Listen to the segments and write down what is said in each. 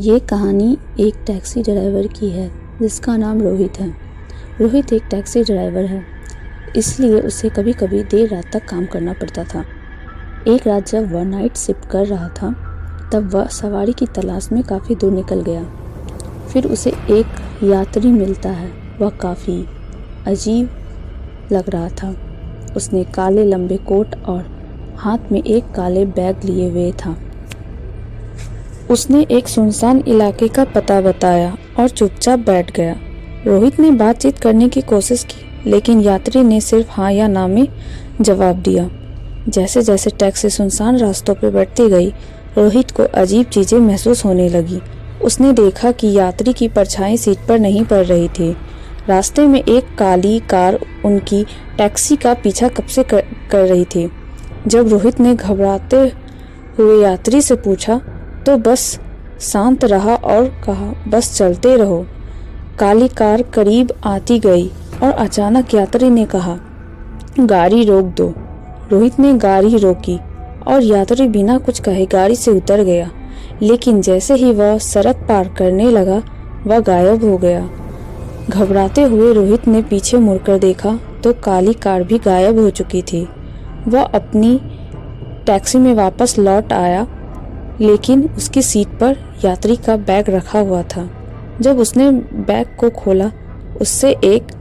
ये कहानी एक टैक्सी ड्राइवर की है जिसका नाम रोहित है। रोहित एक टैक्सी ड्राइवर है, इसलिए उसे कभी कभी देर रात तक काम करना पड़ता था। एक रात जब वह नाइट शिफ्ट कर रहा था तब वह सवारी की तलाश में काफ़ी दूर निकल गया। फिर उसे एक यात्री मिलता है। वह काफ़ी अजीब लग रहा था। उसने काले लंबे कोट और हाथ में एक काले बैग लिए हुए था। उसने एक सुनसान इलाके का पता बताया और चुपचाप बैठ गया। रोहित ने बातचीत करने की कोशिश की, लेकिन यात्री ने सिर्फ हाँ या ना में जवाब दिया। जैसे जैसे टैक्सी सुनसान रास्तों पर बढ़ती गई, रोहित को अजीब चीज़ें महसूस होने लगी। उसने देखा कि यात्री की परछाई सीट पर नहीं पड़ रही थी। रास्ते में एक काली कार उनकी टैक्सी का पीछा कब से कर रही थी। जब रोहित ने घबराते हुए यात्री से पूछा तो बस शांत रहा और कहा, बस चलते रहो। काली कार करीब आती गई और अचानक यात्री ने कहा, गाड़ी रोक दो। रोहित ने गाड़ी रोकी और यात्री बिना कुछ कहे गाड़ी से उतर गया। लेकिन जैसे ही वह सड़क पार करने लगा, वह गायब हो गया। घबराते हुए रोहित ने पीछे मुड़कर देखा तो काली कार भी गायब हो चुकी थी। वह अपनी टैक्सी में वापस लौट आया, लेकिन उसकी सीट पर यात्री का बैग रखा हुआ था। जब उसने बैग को खोला, उससे एक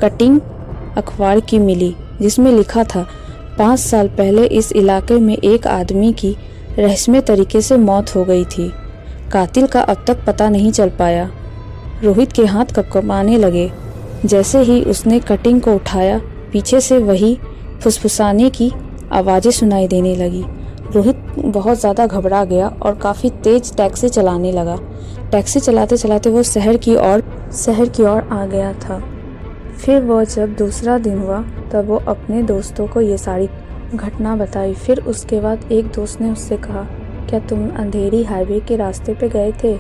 कटिंग अखबार की मिली जिसमें लिखा था, 5 साल पहले इस इलाके में एक आदमी की रहस्यमय तरीके से मौत हो गई थी। कातिल का अब तक पता नहीं चल पाया। रोहित के हाथ कँपकँपाने लगे। जैसे ही उसने कटिंग को उठाया, पीछे से वही फुसफुसाने की आवाज़ें सुनाई देने लगी। रोहित बहुत ज़्यादा घबरा गया और काफ़ी तेज़ टैक्सी चलाने लगा। टैक्सी चलाते चलाते वो शहर की ओर आ गया था। फिर वो जब दूसरा दिन हुआ तब वो अपने दोस्तों को ये सारी घटना बताई। फिर उसके बाद एक दोस्त ने उससे कहा, क्या तुम अंधेरी हाईवे के रास्ते पे गए थे?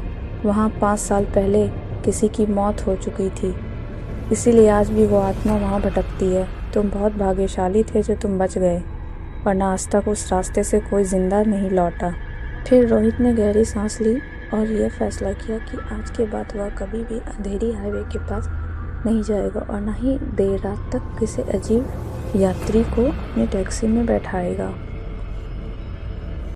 वहाँ 5 साल पहले किसी की मौत हो चुकी थी, इसीलिए आज भी वो आत्मा वहाँ भटकती है। तुम बहुत भाग्यशाली थे जो तुम बच गए, वरना आज तक उस रास्ते से कोई जिंदा नहीं लौटा। फिर रोहित ने गहरी सांस ली और यह फैसला किया कि आज के बाद वह कभी भी अंधेरी हाईवे के पास नहीं जाएगा और न ही देर रात तक किसी अजीब यात्री को अपनी टैक्सी में बैठाएगा।